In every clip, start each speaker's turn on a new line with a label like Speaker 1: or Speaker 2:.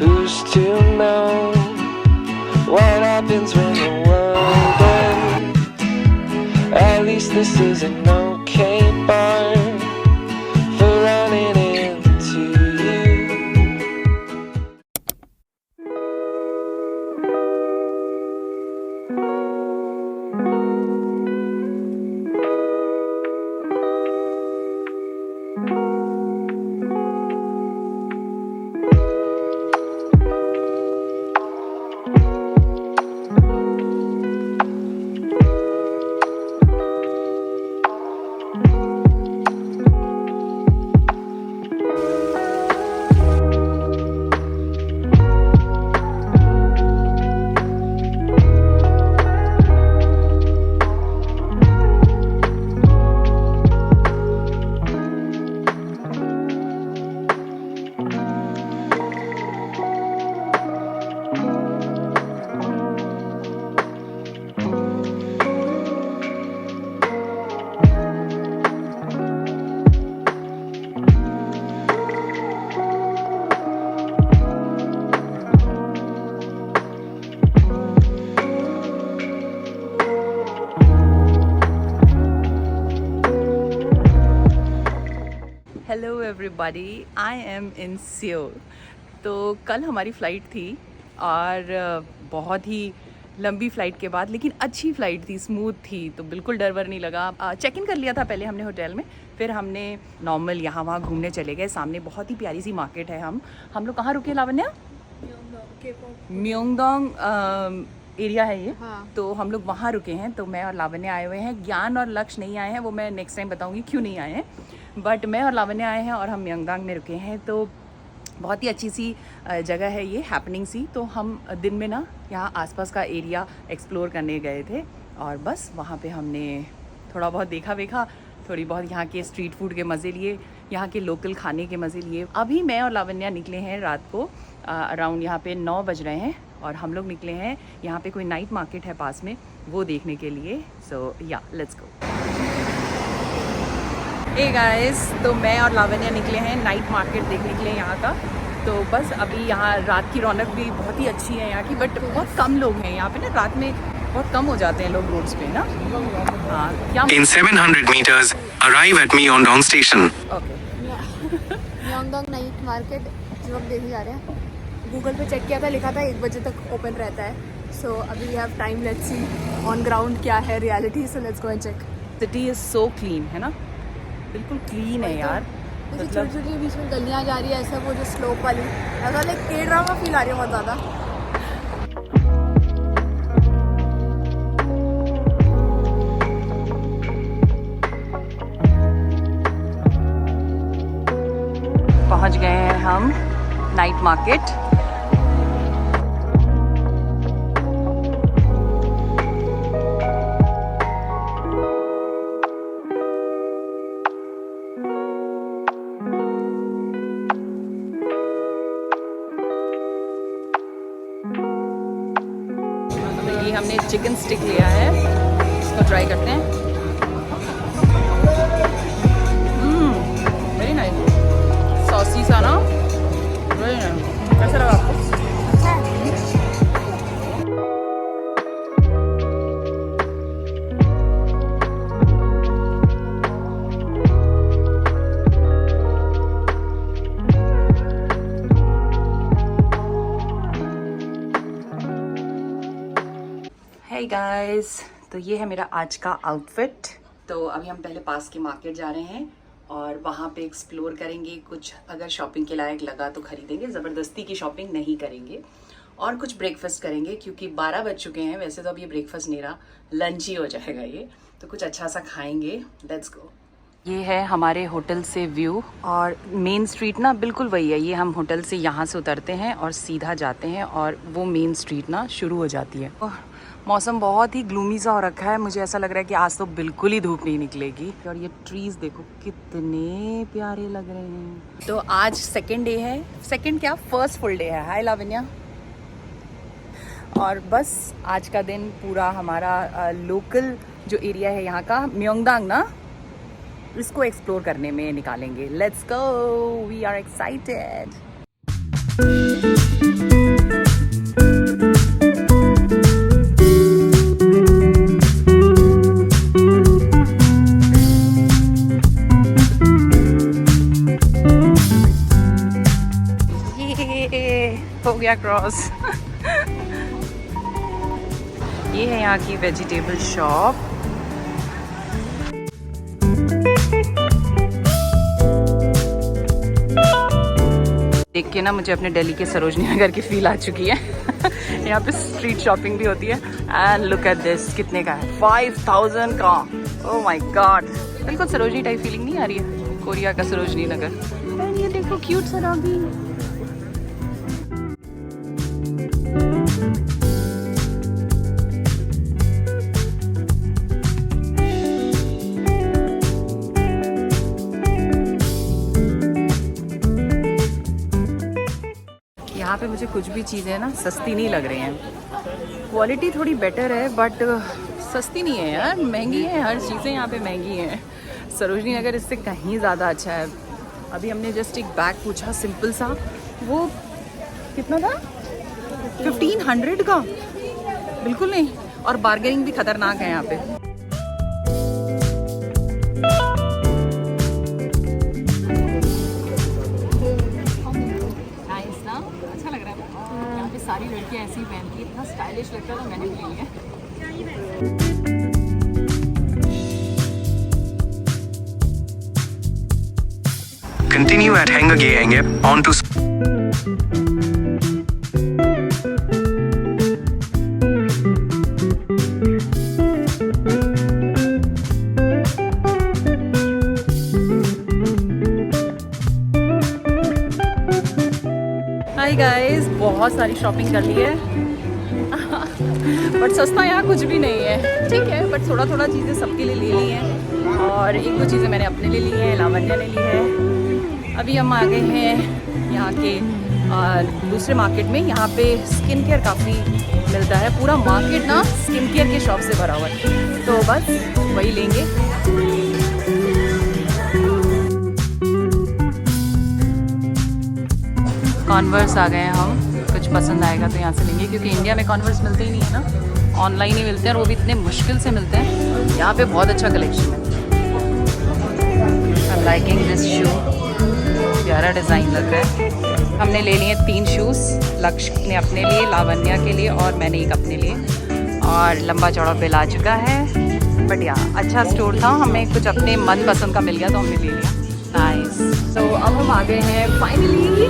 Speaker 1: Who's to know what happens when the world ends? At least this is an okay bar for running into you.
Speaker 2: Hello everybody, I am in Seoul. तो कल हमारी flight थी और बहुत ही लंबी flight के बाद, लेकिन अच्छी फ़्लाइट थी, स्मूथ थी, तो बिल्कुल डर वर नहीं लगा। चेक इन कर लिया था पहले हमने होटल में, फिर हमने नॉर्मल यहाँ वहाँ घूमने चले गए। सामने बहुत ही प्यारी सी मार्केट है। हम लोग कहाँ रुके लावण्या? म्योंगडोंग एरिया है ये। हाँ। तो हम लोग वहाँ रुके हैं। तो मैं और लावण्या आए हुए हैं, ज्ञान और लक्ष्य नहीं आए हैं, वो मैं नेक्स्ट टाइम बताऊँगी क्यों नहीं आए हैं। बट मैं और लावण्या आए हैं और हम म्योंगडोंग में रुके हैं। तो बहुत ही अच्छी सी जगह है ये, हैपनिंग सी। तो हम दिन में ना यहाँ आसपास का एरिया एक्सप्लोर करने गए थे और बस वहाँ पे हमने थोड़ा बहुत देखा वेखा, थोड़ी बहुत यहाँ के स्ट्रीट फूड के मज़े लिए, यहाँ के लोकल खाने के मज़े लिए। अभी मैं और लावण्या निकले हैं रात को अराउंड यहाँ पे 9 बज रहे हैं और हम लोग निकले हैं यहाँ पे कोई नाइट मार्केट है पास में, वो देखने के लिए। सो या लेट्स गो। हे गाइस, तो मैं और लावण्या निकले हैं नाइट मार्केट देखने के लिए यहाँ का। तो बस अभी यहाँ रात की रौनक भी बहुत ही अच्छी है यहाँ की, बट बहुत कम लोग हैं यहाँ पे ना, रात में बहुत कम हो जाते हैं लोग रोड्स पे ना। हाँ, क्या
Speaker 3: In 700 meters, arrive at Myeongdong station.
Speaker 2: Okay.
Speaker 4: Myeongdong night market जो हम देखने जा रहे हैं, गूगल पे चेक किया था, लिखा था 1 बजे तक ओपन रहता है। सो अभी we have time, let's see on ground क्या है reality. So let's go and check.
Speaker 2: City is so clean, है ना, बिल्कुल क्लीन है यार।
Speaker 4: छोटी छोटी बीच में गलियाँ जा रही है, ऐसा वो जो स्लोप वाली, ऐसा लाइक के ड्रामा फील आ रही है बहुत ज़्यादा। पहुंच गए हैं हम नाइट मार्केट। ये हमने चिकन स्टिक लिया है, इसको ट्राई करते हैं। वेरी नाइस, सॉसी सा ना, वेरी नाइस। कैसा लगा आपको? हे गाइस, तो ये है मेरा आज का आउटफिट। तो अभी हम पहले पास के मार्केट जा रहे हैं और वहाँ पे एक्सप्लोर करेंगे। कुछ अगर शॉपिंग के लायक लगा तो खरीदेंगे, ज़बरदस्ती की शॉपिंग नहीं करेंगे। और कुछ ब्रेकफास्ट करेंगे क्योंकि 12 बज चुके हैं। वैसे तो अब ये ब्रेकफास्ट नहीं रहा, लंच ही हो जाएगा ये। तो कुछ अच्छा सा खाएंगे। Let's go. ये है हमारे होटल से व्यू और मेन स्ट्रीट ना बिल्कुल वही है। ये हम होटल से यहाँ से उतरते हैं और सीधा जाते हैं और वो मेन स्ट्रीट ना शुरू हो जाती है। मौसम बहुत ही ग्लूमी सा हो रखा है, मुझे ऐसा लग रहा है कि आज तो बिल्कुल ही धूप नहीं निकलेगी। और ये ट्रीज देखो कितने प्यारे लग रहे हैं। तो आज सेकंड डे है, सेकंड क्या फर्स्ट फुल डे है। हाय लावण्या। और बस आज का दिन पूरा हमारा लोकल जो एरिया है यहाँ का म्योंगडोंग ना, इसको एक्सप्लोर करने में निकालेंगे। Let's go, we are excited.
Speaker 2: ये हो गया क्रॉस। ये है यहाँ की वेजिटेबल शॉप। देख के ना मुझे अपने दिल्ली के सरोजनी नगर की फील आ चुकी है। यहाँ पे स्ट्रीट शॉपिंग भी होती है। एंड लुक एट दिस, कितने का है? 5000 का। ओह माय गॉड, बिल्कुल सरोजनी टाइप फीलिंग नहीं आ रही है? कोरिया का सरोजनी नगर। एंड ये देखो क्यूट सा डॉगी। यहाँ पे मुझे कुछ भी चीज़ें ना सस्ती नहीं लग रही हैं। क्वालिटी थोड़ी बेटर है बट सस्ती नहीं है यार, महंगी है। हर चीज़ें यहाँ पे महंगी हैं। सरोजनी नगर इससे कहीं ज़्यादा अच्छा है। अभी हमने जस्ट एक बैग पूछा सिंपल सा, वो कितना था? 1500 का। बिल्कुल नहीं, और बार्गेनिंग भी खतरनाक है यहाँ पे। सारी लड़कियां ऐसी पहनती, इतना स्टाइलिश लगता है तो मैंने भी लिया।
Speaker 3: Continue at Hengagayangep on to
Speaker 2: hi guys, बहुत सारी शॉपिंग कर ली है। बट सस्ता यहाँ कुछ भी नहीं है। ठीक है, बट थोड़ा थोड़ा चीज़ें सबके लिए ले ली हैं और एक दो चीज़ें मैंने अपने लिए ली हैं, लावण्या ने ली है। अभी हम आ गए हैं यहाँ के दूसरे मार्केट में। यहाँ पे स्किन केयर काफ़ी मिलता है। पूरा मार्केट ना स्किन केयर के शॉप से भरा हुआ है, तो बस वही लेंगे। कॉन्वर्स आ गए हैं हम, कुछ पसंद आएगा तो यहाँ से लेंगे, क्योंकि इंडिया में कॉन्वर्स मिलते ही नहीं है ना, ऑनलाइन ही मिलते हैं और वो भी इतने मुश्किल से मिलते हैं। यहाँ पे बहुत अच्छा कलेक्शन है। आई एम लाइकिंग दिस शू, प्यारा डिज़ाइन लग रहा है। हमने ले लिए 3 शूज़, लक्ष्य ने अपने लिए, लावण्या के लिए और मैंने एक अपने लिए। और लंबा चौड़ा बिल आ चुका है। बढ़िया, अच्छा स्टोर था, हमें कुछ अपने मन पसंद का मिल गया तो हमने ले लिया। नाइस। तो अब हम आ गए हैं फाइनली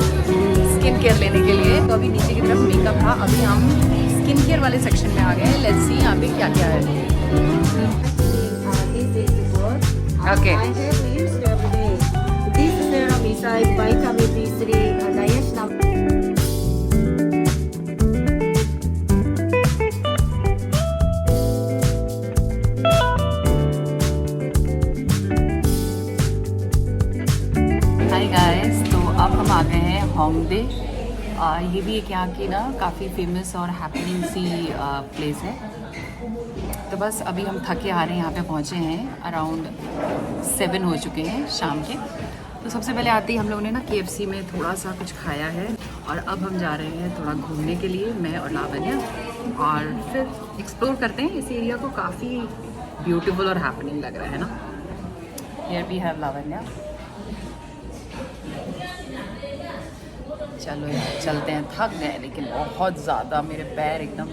Speaker 2: स्किन केयर लेने के लिए। तो अभी नीचे की तरफ मेकअप था, अभी हम स्किन केयर वाले सेक्शन में आ गए हैं। लेट्स सी यहाँ पे क्या क्या है। ओके, हाय गाइस, तो अब हम आ गए हैं होंगडे। ये भी एक यहाँ की ना काफ़ी फेमस और हैपनिंग सी प्लेस है। तो बस अभी हम थके आ रहे हैं, यहाँ पे पहुँचे हैं अराउंड 7 हो चुके हैं शाम के। तो सबसे पहले आते ही हम लोगों ने ना KFC में थोड़ा सा कुछ खाया है और अब हम जा रहे हैं थोड़ा घूमने के लिए, मैं और लावण्या, और फिर एक्सप्लोर करते हैं इस एरिया को। काफ़ी ब्यूटीफुल और हैपनिंग लग रहा है ना। Here we have Lavanya. चलो यार चलते हैं, थक गए लेकिन बहुत ज़्यादा, मेरे पैर एकदम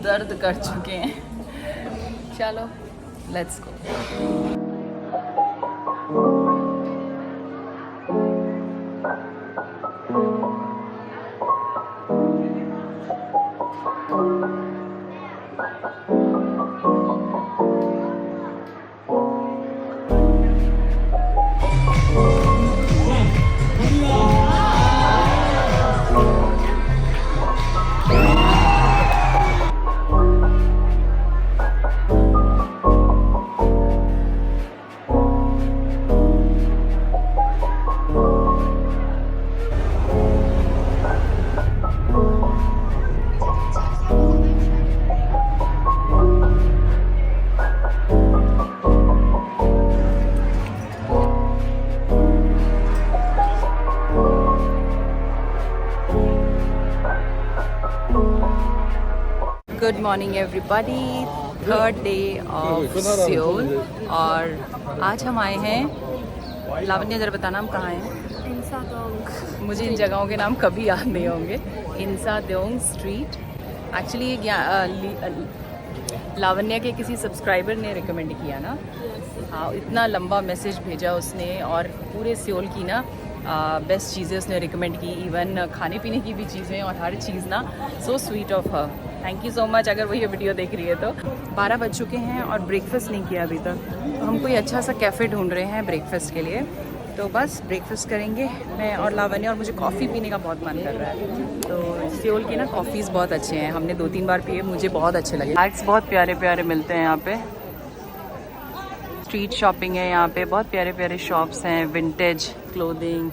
Speaker 2: दर्द कर चुके हैं। चलो let's go. Good morning everybody, 3rd day of Seoul. और आज हम आए हैं, लावण्या जरा बताना हम कहाँ हैं? मुझे इन जगहों के नाम कभी याद नहीं होंगे। इंसादोंग स्ट्रीट, एक्चुअली ये लावण्या के किसी सब्सक्राइबर ने रिकमेंड किया ना। हाँ, इतना लंबा मैसेज भेजा उसने और पूरे सियोल की ना बेस्ट चीज़ें उसने रिकमेंड की, इवन खाने पीने की भी चीज़ें और हर चीज़ ना। So sweet of her, thank you so much. अगर वो ये वीडियो देख रही है तो 12 बज चुके हैं और ब्रेकफास्ट नहीं किया अभी तक, तो हम कोई अच्छा सा कैफ़े ढूंढ रहे हैं ब्रेकफास्ट के लिए। तो बस ब्रेकफास्ट करेंगे मैं और लावण्या, और मुझे कॉफ़ी पीने का बहुत मन कर रहा है। तो सियोल की ना कॉफ़ीज़ बहुत अच्छे हैं, हमने 2-3 बार पिए, मुझे बहुत अच्छे लगे। बैग्स बहुत प्यारे प्यारे मिलते हैं यहाँ पे, स्ट्रीट शॉपिंग है यहाँ पे, बहुत प्यारे प्यारे शॉप्स हैं, विंटेज क्लोथिंग,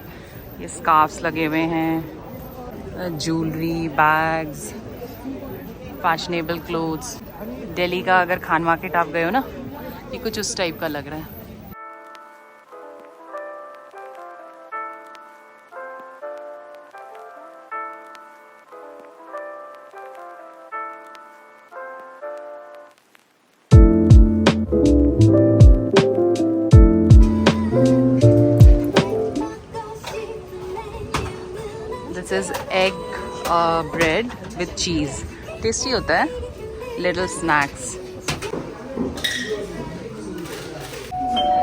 Speaker 2: ये स्कार्फ्स लगे हुए हैं, jewellery, bags, fashionable clothes. Delhi का अगर खान मार्केट आप गए हो ना, ये कुछ उस टाइप का लग रहा है। This is egg bread with cheese, tasty होता है, लिटिल स्नैक्स।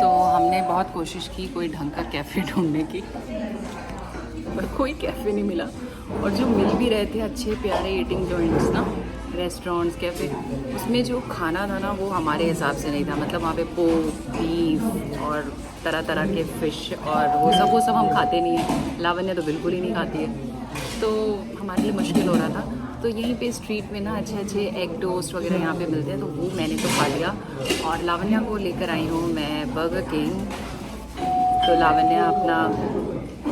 Speaker 2: तो हमने बहुत कोशिश की कोई ढंग का कैफ़े ढूंढने की, पर कोई कैफ़े नहीं मिला। और जो मिल भी रहे थे अच्छे प्यारे ईटिंग जॉइंट्स ना, रेस्टोरेंट्स, कैफ़े, उसमें जो खाना था ना वो हमारे हिसाब से नहीं था। मतलब वहाँ पे पोर्क, बीफ और तरह तरह के फ़िश और वो सब हम खाते नहीं हैं। लावण्या तो बिल्कुल ही नहीं खाती है, तो हमारे लिए मुश्किल हो रहा था। तो यहीं पे स्ट्रीट में ना अच्छे अच्छे एग टोस्ट वगैरह यहाँ पे मिलते हैं, तो वो मैंने तो खा लिया। और लावण्या को लेकर आई हूँ मैं बर्गर किंग। तो लावण्या अपना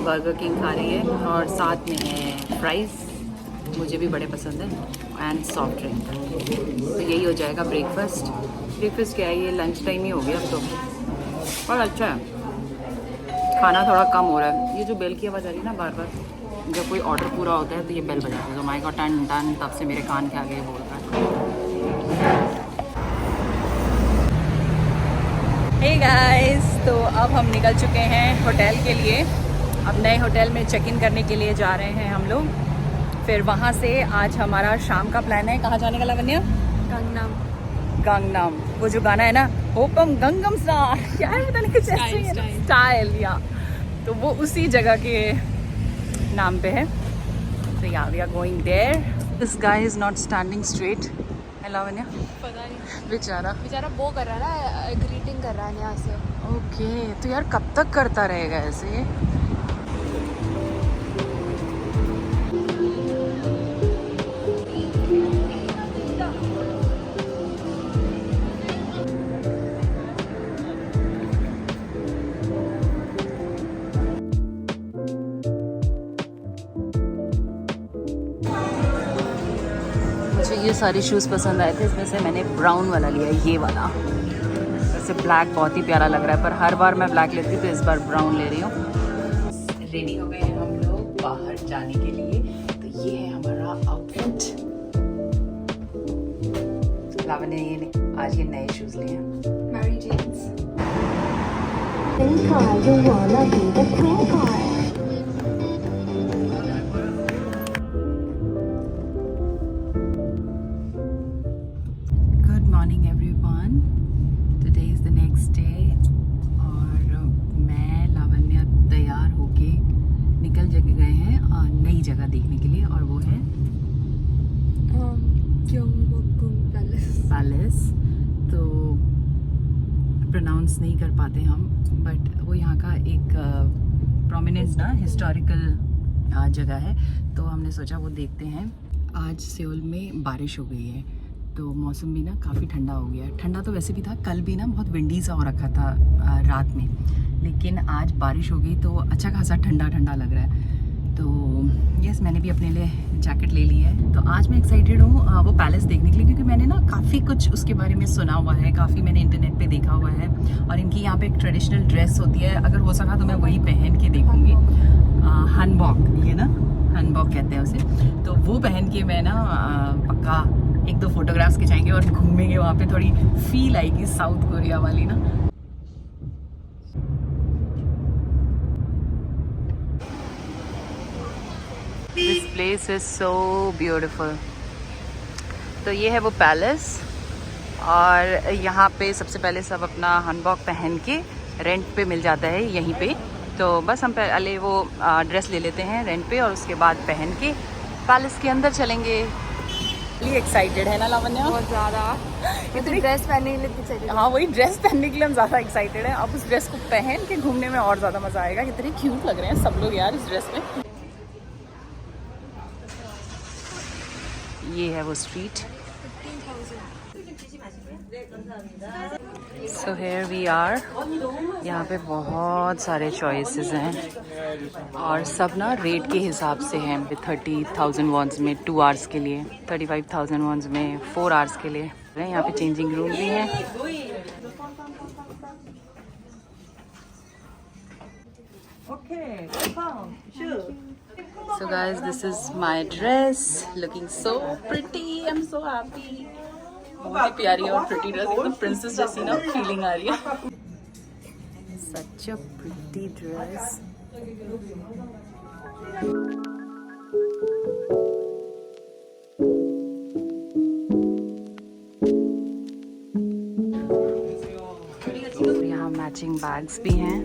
Speaker 2: बर्गर किंग खा रही है और साथ में है फ्राइज़, मुझे भी बड़े पसंद है, एंड सॉफ्ट ड्रिंक। तो यही हो जाएगा ब्रेकफास्ट। ब्रेकफास्ट क्या है, ये लंच टाइम ही हो गया अब तो, और अच्छा है, खाना थोड़ा कम हो रहा है। ये जो बेल की आवाज़ आ रही है ना बार बार, जब कोई ऑर्डर पूरा होता है तो ये बेल बजाती है, तो माय गॉड टन टन, तब से मेरे कान के आगे बोल रहा है। हे गाइस, तो अब हम निकल चुके हैं होटल के लिए। अब नए होटल में चेक इन करने के लिए जा रहे हैं हम लोग। फिर वहाँ से आज हमारा शाम का प्लान है, कहाँ जाने का लावण्या? गांगनाम, वो जो गाना है ना, होपम गंगम स्टाइल, क्या है पता नहीं, कुछ ऐसे स्टाइल या, तो वो उसी जगह के नाम पे है। तो या we are going there. This guy is not standing straight. है लावण्या?
Speaker 5: पता नहीं,
Speaker 2: बेचारा
Speaker 5: वो कर रहा है ना, ग्रीटिंग कर रहा है यहाँ से।
Speaker 2: ओके, तो यार कब तक करता रहेगा ऐसे? ये सारे शूज़ पसंद आए थे, इसमें से मैंने ब्राउन वाला लिया, ये वाला। वैसे ब्लैक बहुत ही प्यारा लग रहा है, पर हर बार मैं ब्लैक लेती हूँ, तो इस बार ब्राउन ले रही हूँ। रेडी हो गए हैं हम लोग बाहर जाने के लिए। तो ये है हमारा आउटफिट। लावण्या ये आज ये नए शूज़ लिए हैं,
Speaker 5: मैरी जेन्स।
Speaker 2: जगह देखने के लिए, और वो है पैलेस। तो प्रोनाउंस नहीं कर पाते हम, बट वो यहाँ का एक प्रोमिनेंस ना हिस्टोरिकल जगह है, तो हमने सोचा वो देखते हैं। आज सियोल में बारिश हो गई है, तो मौसम भी ना काफ़ी ठंडा हो गया है। ठंडा तो वैसे भी था, कल भी ना बहुत विंडी सा हो रखा था रात में, लेकिन आज बारिश हो गई तो अच्छा खासा ठंडा ठंडा लग रहा है। तो यस, मैंने भी अपने लिए जैकेट ले ली है। तो आज मैं एक्साइटेड हूँ वो पैलेस देखने के लिए, क्योंकि मैंने ना काफ़ी कुछ उसके बारे में सुना हुआ है, काफ़ी मैंने इंटरनेट पे देखा हुआ है। और इनकी यहाँ पे एक ट्रेडिशनल ड्रेस होती है, अगर हो सका तो मैं वही पहन के देखूँगी। हनबॉक, ये ना हनबॉक कहते हैं उसे, तो वो पहन के मैं ना पक्का 1-2 फोटोग्राफ्स खिंचाएंगे और घूमेंगे वहाँ पे, थोड़ी फील आएगी साउथ कोरिया वाली ना।
Speaker 4: This place is so beautiful. तो ये है वो पैलेस, और यहाँ पे सबसे पहले सब अपना हैनबॉक पहन के रेंट पे मिल जाता है यहीं पे। तो बस हम पहले वो ड्रेस ले लेते हैं रेंट पे, और उसके बाद पहन के पैलेस के अंदर चलेंगे। ये एक्साइटेड है ना लावण्या?
Speaker 5: बहुत ज़्यादा। ये तो ड्रेस पहनने के लिए भी चाहिए।
Speaker 4: हाँ, वही ड्रेस पहनने के लिए हम ज़्यादा एक्साइटेड हैं। अब उस ड्रेस को पहन के घूमने में और ज़्यादा मज़ा आएगा। कितने क्यूट लग रहे हैं सब लोग यार इस ड्रेस में। ये है वो street. So here we are. यहाँ पे बहुत सारे चॉइसेस हैं, और सब ना रेट के हिसाब से हैं। 30,000 वॉन्स में 2 आवर्स के लिए, 35,000 वॉन्स में 4 आवर्स के लिए। यहाँ पे चेंजिंग रूम भी है। So guys, this is my dress, looking so pretty. I'm so happy. बहुत ही प्यारी और प्रिटी ड्रेस, एकदम प्रिंसेस जैसी ना फीलिंग आ रही है। Such a pretty dress. यहाँ मैचिंग बैग्स भी हैं,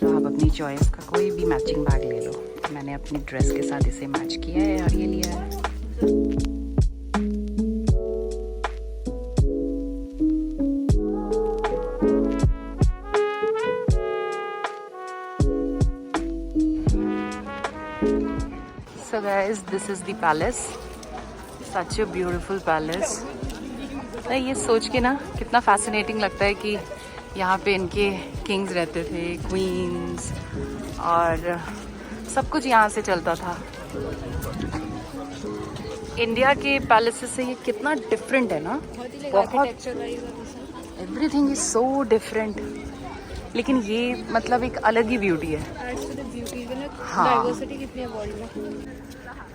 Speaker 4: तो आप अपनी चॉइस का कोई भी मैचिंग बैग ले लो। मैंने अपनी ड्रेस के साथ इसे मैच किया है और ये लिया है। So guys, this is the palace. Such a beautiful palace. ये सोच के ना कितना फैसिनेटिंग लगता है कि यहाँ पे इनके किंग्स रहते थे, क्वींस, और सब कुछ यहाँ से चलता था। इंडिया के पैलेसेस से ये कितना डिफरेंट है ना, बहुत। एवरीथिंग इज सो डिफरेंट, लेकिन ये मतलब एक अलग ही ब्यूटी है। हाँ,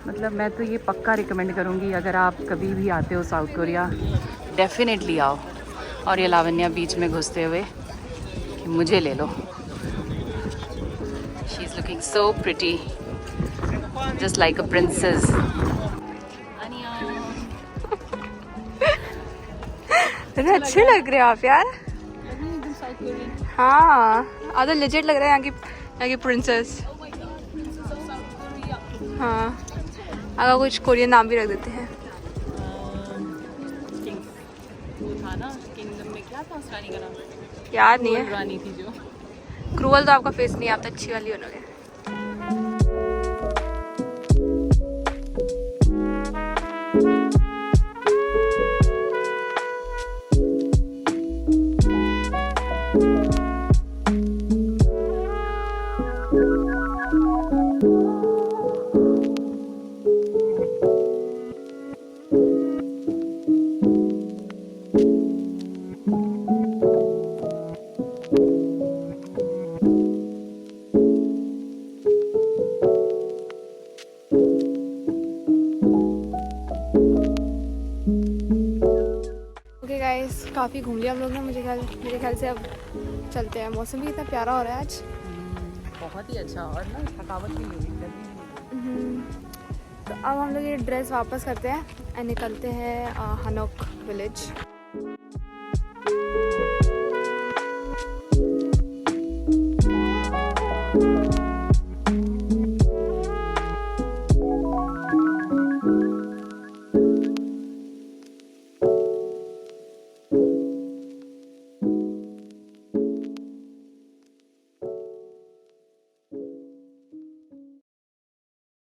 Speaker 4: मतलब मैं तो ये पक्का रिकमेंड करूँगी, अगर आप कभी भी आते हो साउथ कोरिया, डेफिनेटली आओ। और ये लावण्या बीच में घुसते हुए कि मुझे ले लो। She is looking so pretty, just like a princess.
Speaker 5: अच्छे लग रहे हो आप यार। हाँ, तो लेजेंड लग रहा है यहाँ की प्रिंसेस। हाँ, अगर कुछ कोरियन नाम भी रख देते हैं।
Speaker 4: था ना किंगडम में, क्या था उस रानी का नाम?
Speaker 5: याद नहीं है।
Speaker 4: रानी थी जो।
Speaker 5: क्रूअल तो आपका फेस नहीं है, आप तो अच्छी वाली बनोगे। काफ़ी घूम लिया हम लोग ने, मेरे ख्याल से अब चलते हैं। मौसम भी इतना प्यारा हो रहा है आज,
Speaker 4: बहुत ही अच्छा, और ना थकावट भी नहीं हुई।
Speaker 5: तो अब हम लोग ये ड्रेस वापस करते हैं और निकलते हैं हैनॉक विलेज।